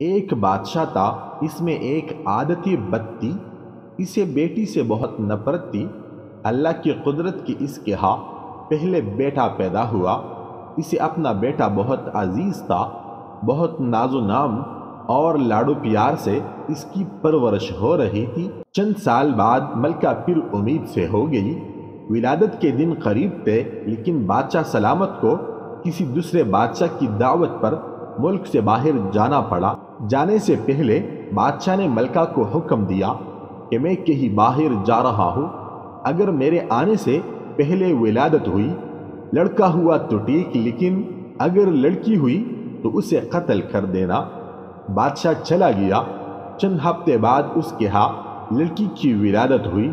ایک بادشاہ تھا، اس میں ایک عادتی بد تھی، اسے بیٹی سے بہت نفرت تھی۔ اللہ کی قدرت کی اس کے ہاں پہلے بیٹا پیدا ہوا، اسے اپنا بیٹا بہت عزیز تھا، بہت ناز و نام اور لاڈو پیار سے اس کی پرورش ہو رہی تھی۔ چند سال بعد ملکہ پھر امید سے ہو گئی، ولادت کے دن قریب تھے، لیکن بادشاہ سلامت کو کسی دوسرے بادشاہ کی دعوت پر ملک سے باہر جانا پڑا۔ جانے سے پہلے بادشاہ نے ملکہ کو حکم دیا کہ میں کہیں باہر جا رہا ہوں، اگر میرے آنے سے پہلے ولادت ہوئی، لڑکا ہوا تو ٹھیک، لیکن اگر لڑکی ہوئی تو اسے قتل کر دینا۔ بادشاہ چلا گیا۔ چند ہفتے بعد اس کے ہاں لڑکی کی ولادت ہوئی۔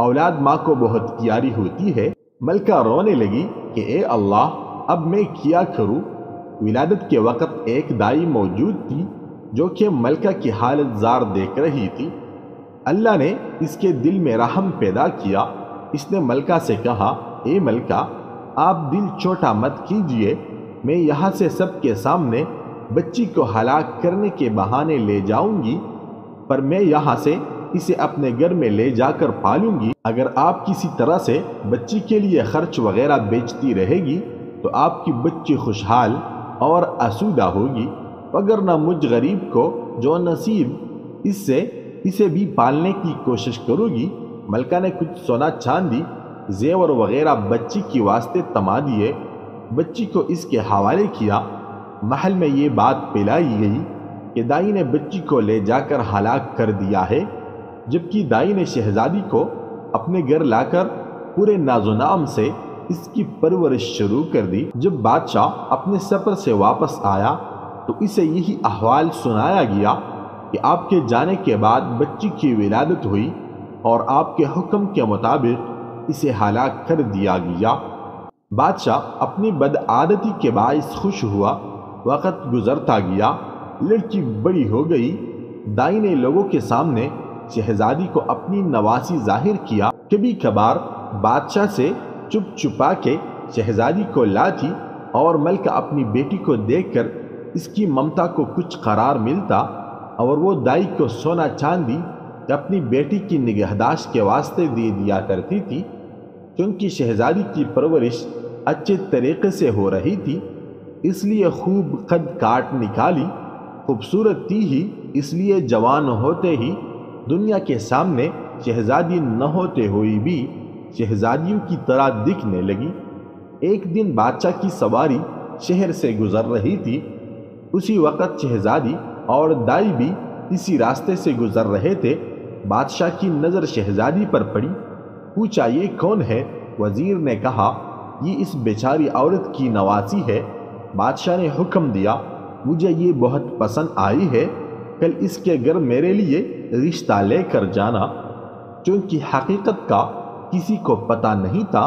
اولاد ماں کو بہت پیاری ہوتی ہے۔ ملکہ رونے لگی کہ اے اللہ، اب میں کیا کروں؟ ولادت کے وقت ایک دائی موجود تھی جو کہ ملکہ کی حالت زار دیکھ رہی تھی۔ اللہ نے اس کے دل میں رحم پیدا کیا۔ اس نے ملکہ سے کہا، اے ملکہ، آپ دل چھوٹا مت کیجئے، میں یہاں سے سب کے سامنے بچی کو ہلاک کرنے کے بہانے لے جاؤں گی، پر میں یہاں سے اسے اپنے گھر میں لے جا کر پالوں گی۔ اگر آپ کسی طرح سے بچی کے لیے خرچ وغیرہ بیچتی رہے گی تو آپ کی بچی خوشحال اور آسودہ ہوگی، وگرنہ مجھ غریب کو جو نصیب اسے بھی پالنے کی کوشش کرو گی۔ ملکہ نے کچھ سونا چاندی زیور وغیرہ بچی کی واسطے تما دیے، بچی کو اس کے حوالے کیا۔ محل میں یہ بات پھیلائی گئی کہ دائی نے بچی کو لے جا کر ہلاک کر دیا ہے، جبکہ دائی نے شہزادی کو اپنے گھر لا کر پورے ناز و نام سے اس کی پرورش شروع کر دی۔ جب بادشاہ اپنے سفر سے واپس آیا تو اسے یہی احوال سنایا گیا کہ آپ کے جانے کے بعد بچی کی ولادت ہوئی اور آپ کے حکم کے مطابق اسے ہلاک کر دیا گیا۔ بادشاہ اپنی بدعادتی کے باعث خوش ہوا۔ وقت گزرتا گیا، لڑکی بڑی ہو گئی۔ دائی نے لوگوں کے سامنے شہزادی کو اپنی نواسی ظاہر کیا۔ کبھی کبھار بادشاہ سے چپ چھپا کے شہزادی کو لاتی اور ملکہ اپنی بیٹی کو دیکھ کر اس کی ممتا کو کچھ قرار ملتا، اور وہ دائی کو سونا چاندی اپنی بیٹی کی نگہداشت کے واسطے دے دیا کرتی تھی۔ چونکہ شہزادی کی پرورش اچھے طریقے سے ہو رہی تھی، اس لیے خوب قد کاٹ نکالی، خوبصورت تھی ہی، اس لیے جوان ہوتے ہی دنیا کے سامنے شہزادی نہ ہوتے ہوئی بھی شہزادیوں کی طرح دکھنے لگی۔ ایک دن بادشاہ کی سواری شہر سے گزر رہی تھی، اسی وقت شہزادی اور دائی بھی اسی راستے سے گزر رہے تھے۔ بادشاہ کی نظر شہزادی پر پڑی، پوچھا یہ کون ہے؟ وزیر نے کہا یہ اس بیچاری عورت کی نواسی ہے۔ بادشاہ نے حکم دیا مجھے یہ بہت پسند آئی ہے، کل اس کے گھر میرے لیے رشتہ لے کر جانا۔ چونکہ حقیقت کا کسی کو پتہ نہیں تھا،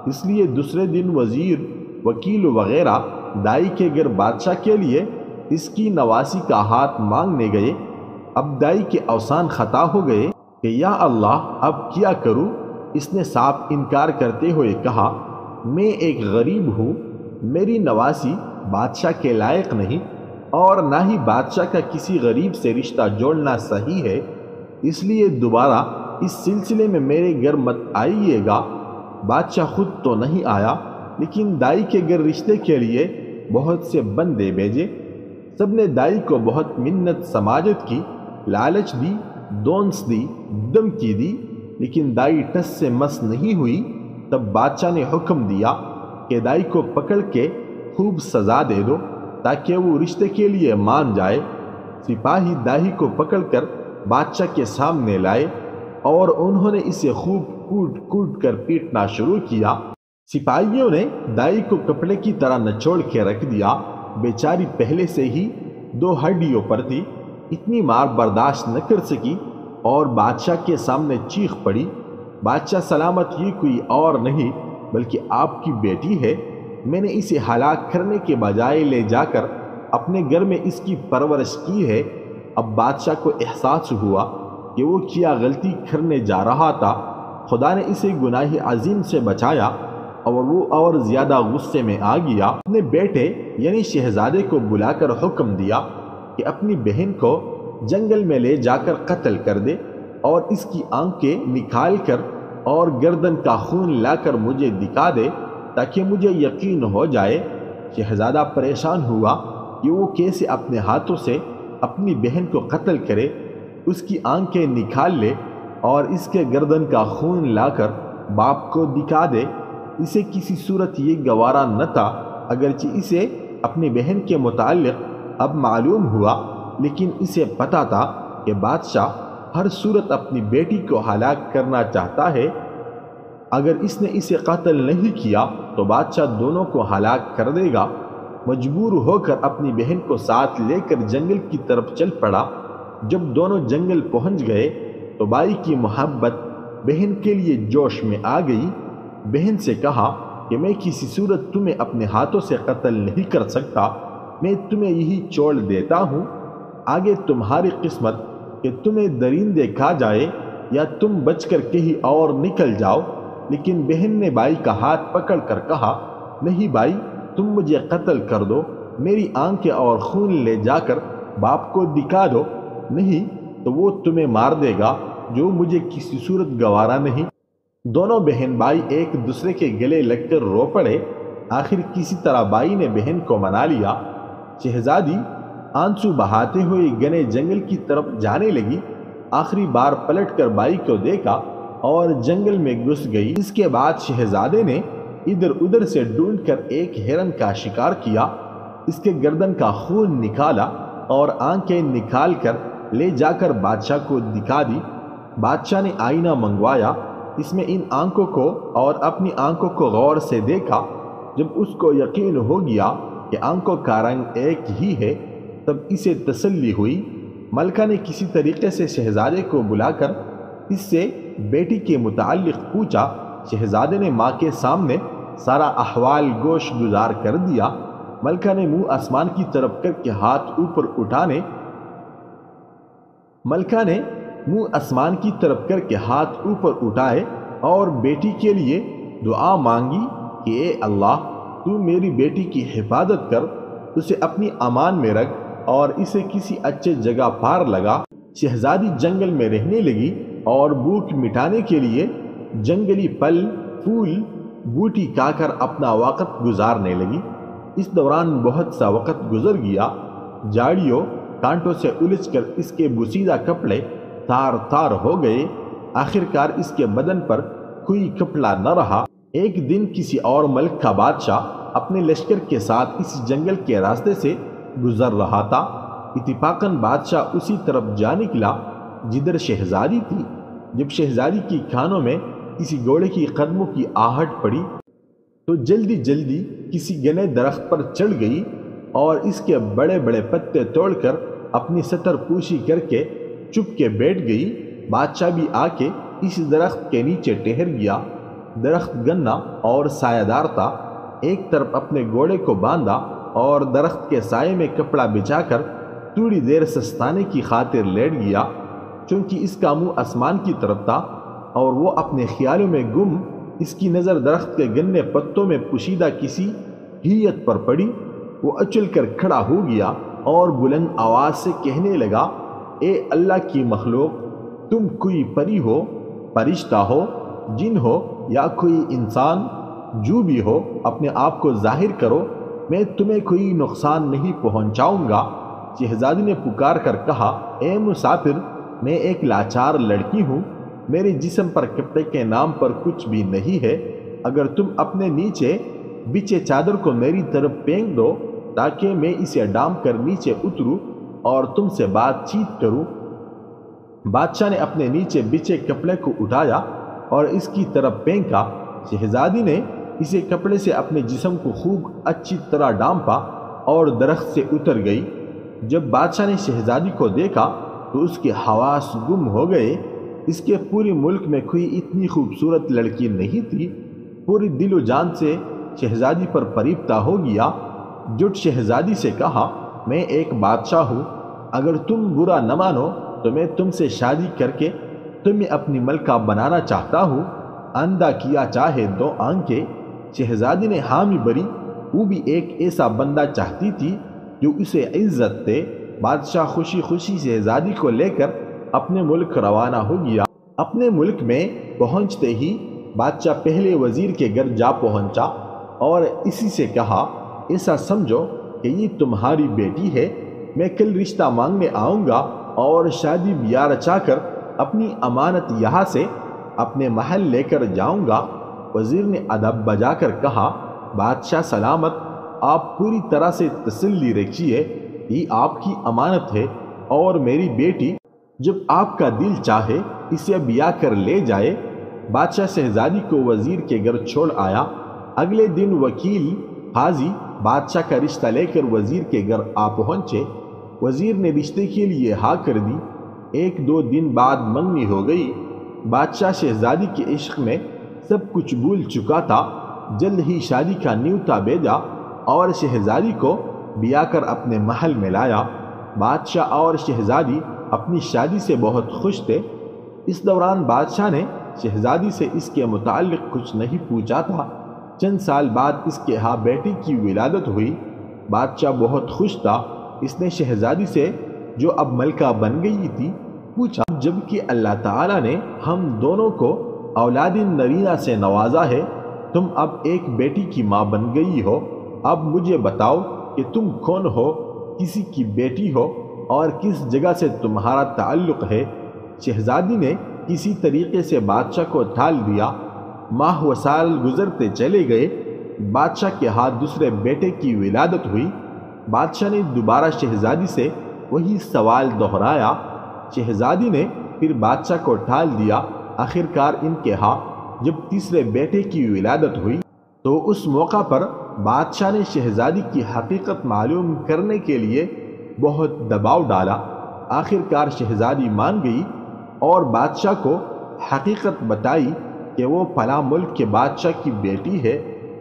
اس لیے دوسرے دن وزیر، وکیل وغیرہ دائی کے گھر بادشاہ کے لیے اس کی نواسی کا ہاتھ مانگنے گئے۔ اب دائی کے اوسان خطا ہو گئے کہ یا اللہ اب کیا کروں؟ اس نے صاف انکار کرتے ہوئے کہا میں ایک غریب ہوں، میری نواسی بادشاہ کے لائق نہیں، اور نہ ہی بادشاہ کا کسی غریب سے رشتہ جوڑنا صحیح ہے، اس لیے دوبارہ اس سلسلے میں میرے گھر مت آئیے گا۔ بادشاہ خود تو نہیں آیا، لیکن دائی کے گھر رشتے کے لیے بہت سے بندے بھیجے۔ سب نے دائی کو بہت منت سماجت کی، لالچ دی، دونس دی، دھمکی دی، لیکن دائی ٹس سے مس نہیں ہوئی۔ تب بادشاہ نے حکم دیا کہ دائی کو پکڑ کے خوب سزا دے دو تاکہ وہ رشتے کے لیے مان جائے۔ سپاہی دائی کو پکڑ کر بادشاہ کے سامنے لائے اور انہوں نے اسے خوب کوٹ کوٹ کر پیٹنا شروع کیا۔ سپاہیوں نے دائی کو کپڑے کی طرح نچوڑ کے رکھ دیا۔ بیچاری پہلے سے ہی دو ہڈیوں پر تھی، اتنی مار برداشت نہ کر سکی اور بادشاہ کے سامنے چیخ پڑی، بادشاہ سلامت یہ کوئی اور نہیں بلکہ آپ کی بیٹی ہے، میں نے اسے ہلاک کرنے کے بجائے لے جا کر اپنے گھر میں اس کی پرورش کی ہے۔ اب بادشاہ کو احساس ہوا کہ وہ کیا غلطی کرنے جا رہا تھا۔ خدا نے اسے گناہ عظیم سے بچایا اور وہ اور زیادہ غصے میں آ گیا۔ اپنے بیٹے یعنی شہزادے کو بلا کر حکم دیا کہ اپنی بہن کو جنگل میں لے جا کر قتل کر دے اور اس کی آنکھیں نکال کر اور گردن کا خون لا کر مجھے دکھا دے تاکہ مجھے یقین ہو جائے۔ شہزادہ پریشان ہوا کہ وہ کیسے اپنے ہاتھوں سے اپنی بہن کو قتل کرے، اس کی آنکھیں نکال لے اور اس کے گردن کا خون لا کر باپ کو دکھا دے۔ اسے کسی صورت یہ گوارا نہ تھا، اگرچہ اسے اپنی بہن کے متعلق اب معلوم ہوا، لیکن اسے پتا تھا کہ بادشاہ ہر صورت اپنی بیٹی کو ہلاک کرنا چاہتا ہے۔ اگر اس نے اسے قتل نہیں کیا تو بادشاہ دونوں کو ہلاک کر دے گا۔ مجبور ہو کر اپنی بہن کو ساتھ لے کر جنگل کی طرف چل پڑا۔ جب دونوں جنگل پہنچ گئے تو بھائی کی محبت بہن کے لیے جوش میں آ گئی۔ بہن سے کہا کہ میں کسی صورت تمہیں اپنے ہاتھوں سے قتل نہیں کر سکتا، میں تمہیں یہی چھوڑ دیتا ہوں، آگے تمہاری قسمت کہ تمہیں درندے کھا جائے یا تم بچ کر کہیں اور نکل جاؤ۔ لیکن بہن نے بھائی کا ہاتھ پکڑ کر کہا، نہیں بھائی، تم مجھے قتل کر دو، میری آنکھیں اور خون لے جا کر باپ کو دکھا دو، نہیں تو وہ تمہیں مار دے گا، جو مجھے کسی صورت گوارا نہیں۔ دونوں بہن بھائی ایک دوسرے کے گلے لگ کر رو پڑے۔ آخر کسی طرح بھائی نے بہن کو منا لیا۔ شہزادی آنسو بہاتے ہوئے گھنے جنگل کی طرف جانے لگی۔ آخری بار پلٹ کر بھائی کو دیکھا اور جنگل میں گھس گئی۔ اس کے بعد شہزادے نے ادھر ادھر سے ڈھونڈ کر ایک ہرن کا شکار کیا، اس کے گردن کا خون نکالا اور آنکھیں نکال کر لے جا کر بادشاہ کو دکھا دی۔ بادشاہ نے آئینہ منگوایا، اس میں ان آنکھوں کو اور اپنی آنکھوں کو غور سے دیکھا۔ جب اس کو یقین ہو گیا کہ آنکھوں کا رنگ ایک ہی ہے تب اسے تسلی ہوئی۔ ملکہ نے کسی طریقے سے شہزادے کو بلا کر اس سے بیٹی کے متعلق پوچھا۔ شہزادے نے ماں کے سامنے سارا احوال گوش گزار کر دیا۔ ملکہ نے منہ آسمان کی طرف کر کے ہاتھ اوپر اٹھائے اور بیٹی کے لیے دعا مانگی کہ اے اللہ، تو میری بیٹی کی حفاظت کر، اسے اپنی امان میں رکھ اور اسے کسی اچھے جگہ پار لگا۔ شہزادی جنگل میں رہنے لگی اور بھوک مٹانے کے لیے جنگلی پھل پھول بوٹی کھا کر اپنا وقت گزارنے لگی۔ اس دوران بہت سا وقت گزر گیا۔ جھاڑیوں کانٹوں سے الجھ کر اس کے بوسیدہ کپڑے تار تار ہو گئے۔ آخرکار اس کے بدن پر کوئی کپڑا نہ رہا۔ ایک دن کسی اور ملک کا بادشاہ اپنے لشکر کے ساتھ اس جنگل کے راستے سے گزر رہا تھا۔ اتفاقاً بادشاہ اسی طرف جا نکلا جدھر شہزادی تھی۔ جب شہزادی کی کانوں میں کسی گھوڑے کی قدموں کی آہٹ پڑی تو جلدی جلدی کسی گھنے درخت پر چڑھ گئی اور اس کے بڑے بڑے پتے توڑ کر اپنی ستر پوشی کر کے چپ کے بیٹھ گئی۔ بادشاہ بھی آ کے اس درخت کے نیچے ٹہر گیا۔ درخت گنا اور سایہ دار تھا۔ ایک طرف اپنے گھوڑے کو باندھا اور درخت کے سائے میں کپڑا بچھا کر تھوڑی دیر سستانے کی خاطر لیٹ گیا۔ چونکہ اس کا منہ آسمان کی طرف تھا اور وہ اپنے خیالوں میں گم، اس کی نظر درخت کے گنے پتوں میں پوشیدہ کسی ہیئت پر پڑی۔ وہ اچل کر کھڑا ہو گیا اور بلند آواز سے کہنے لگا، اے اللہ کی مخلوق، تم کوئی پری ہو، فرشتہ ہو، جن ہو یا کوئی انسان، جو بھی ہو اپنے آپ کو ظاہر کرو، میں تمہیں کوئی نقصان نہیں پہنچاؤں گا۔ شہزادی نے پکار کر کہا، اے مسافر، میں ایک لاچار لڑکی ہوں، میرے جسم پر کپڑے کے نام پر کچھ بھی نہیں ہے، اگر تم اپنے نیچے بچھے چادر کو میری طرف پھینک دو تاکہ میں اسے ڈام کر نیچے اتروں اور تم سے بات چیت کروں۔ بادشاہ نے اپنے نیچے بچھے کپڑے کو اٹھایا اور اس کی طرف پھینکا۔ شہزادی نے اسے کپڑے سے اپنے جسم کو خوب اچھی طرح ڈانپا اور درخت سے اتر گئی۔ جب بادشاہ نے شہزادی کو دیکھا تو اس کے حواس گم ہو گئے۔ اس کے پورے ملک میں کوئی اتنی خوبصورت لڑکی نہیں تھی۔ پوری دل و جان سے شہزادی پر فریفتہ ہو گیا۔ جٹ شہزادی سے کہا، میں ایک بادشاہ ہوں، اگر تم برا نہ مانو تو میں تم سے شادی کر کے تمہیں اپنی ملکہ بنانا چاہتا ہوں۔ اندھا کیا چاہے دو آنکھیں۔ شہزادی نے حامی بری، وہ بھی ایک ایسا بندہ چاہتی تھی جو اسے عزت دے بادشاہ خوشی خوشی شہزادی کو لے کر اپنے ملک روانہ ہو گیا۔ اپنے ملک میں پہنچتے ہی بادشاہ پہلے وزیر کے گھر جا پہنچا اور اسی سے کہا، ایسا سمجھو کہ یہ تمہاری بیٹی ہے، میں کل رشتہ مانگنے آؤں گا اور شادی بیاہ رچا کر اپنی امانت یہاں سے اپنے محل لے کر جاؤں گا۔ وزیر نے ادب بجا کر کہا، بادشاہ سلامت، آپ پوری طرح سے تسلی رکھیے، یہ آپ کی امانت ہے اور میری بیٹی جب آپ کا دل چاہے اسے بیاہ کر لے جائے۔ بادشاہ شہزادی کو وزیر کے گھر چھوڑ آیا۔ اگلے دن وکیل قاضی بادشاہ کا رشتہ لے کر وزیر کے گھر آ پہنچے۔ وزیر نے رشتے کے لیے ہاں کر دی۔ 1-2 دن بعد منگنی ہو گئی۔ بادشاہ شہزادی کے عشق میں سب کچھ بھول چکا تھا۔ جلد ہی شادی کا نیوتا بھیجا اور شہزادی کو بیاہ کر اپنے محل میں لایا۔ بادشاہ اور شہزادی اپنی شادی سے بہت خوش تھے۔ اس دوران بادشاہ نے شہزادی سے اس کے متعلق کچھ نہیں پوچھا تھا۔ چند سال بعد اس کے ہاں بیٹی کی ولادت ہوئی۔ بادشاہ بہت خوش تھا۔ اس نے شہزادی سے، جو اب ملکہ بن گئی تھی، پوچھا، جبکہ اللہ تعالیٰ نے ہم دونوں کو اولاد نرینہ سے نوازا ہے، تم اب ایک بیٹی کی ماں بن گئی ہو، اب مجھے بتاؤ کہ تم کون ہو، کسی کی بیٹی ہو اور کس جگہ سے تمہارا تعلق ہے؟ شہزادی نے کسی طریقے سے بادشاہ کو ٹال دیا۔ ماہ و سال گزرتے چلے گئے۔ بادشاہ کے ہاتھ دوسرے بیٹے کی ولادت ہوئی۔ بادشاہ نے دوبارہ شہزادی سے وہی سوال دہرایا۔ شہزادی نے پھر بادشاہ کو ٹال دیا۔ آخرکار ان کے ہاں جب تیسرے بیٹے کی ولادت ہوئی تو اس موقع پر بادشاہ نے شہزادی کی حقیقت معلوم کرنے کے لیے بہت دباؤ ڈالا۔ آخرکار شہزادی مان گئی اور بادشاہ کو حقیقت بتائی کہ وہ فلاں ملک کے بادشاہ کی بیٹی ہے۔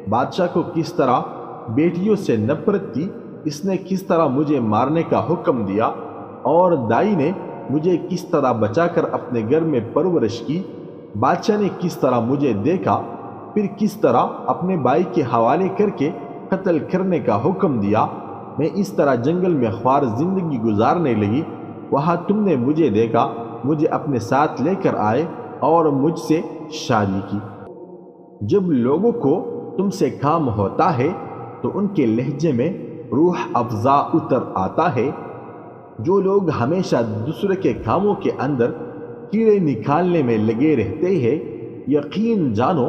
بادشاہ کو کس طرح بیٹیوں سے نفرت تھی، اس نے کس طرح مجھے مارنے کا حکم دیا اور دائی نے مجھے کس طرح بچا کر اپنے گھر میں پرورش کی۔ بادشاہ نے کس طرح مجھے دیکھا، پھر کس طرح اپنے بھائی کے حوالے کر کے قتل کرنے کا حکم دیا۔ میں اس طرح جنگل میں خوار زندگی گزارنے لگی۔ وہاں تم نے مجھے دیکھا، مجھے اپنے ساتھ لے کر آئے اور مجھ سے شادی کی۔ جب لوگوں کو تم سے کام ہوتا ہے تو ان کے لہجے میں روح افزا اتر آتا ہے۔ جو لوگ ہمیشہ دوسرے کے کاموں کے اندر کیڑے نکالنے میں لگے رہتے ہیں، یقین جانو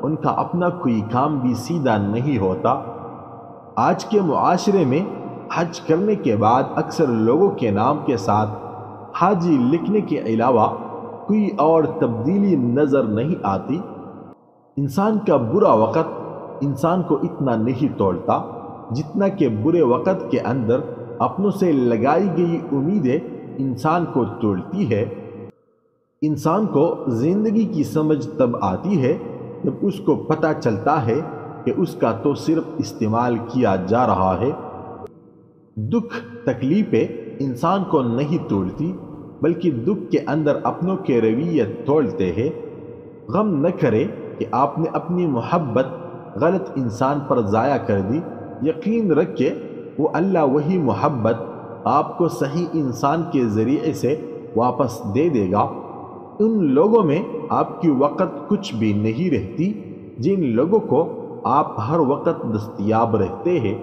ان کا اپنا کوئی کام بھی سیدھا نہیں ہوتا۔ آج کے معاشرے میں حج کرنے کے بعد اکثر لوگوں کے نام کے ساتھ حاجی لکھنے کے علاوہ کوئی اور تبدیلی نظر نہیں آتی۔ انسان کا برا وقت انسان کو اتنا نہیں توڑتا جتنا کہ برے وقت کے اندر اپنوں سے لگائی گئی امیدیں انسان کو توڑتی ہے۔ انسان کو زندگی کی سمجھ تب آتی ہے جب اس کو پتہ چلتا ہے کہ اس کا تو صرف استعمال کیا جا رہا ہے۔ دکھ تکلیفیں انسان کو نہیں توڑتی بلکہ دکھ کے اندر اپنوں کے رویے توڑتے ہیں۔ غم نہ کرے کہ آپ نے اپنی محبت غلط انسان پر ضائع کر دی۔ یقین رکھے وہ اللہ وہی محبت آپ کو صحیح انسان کے ذریعے سے واپس دے دے گا۔ ان لوگوں میں آپ کی وقت کچھ بھی نہیں رہتی جن لوگوں کو آپ ہر وقت دستیاب رہتے ہیں۔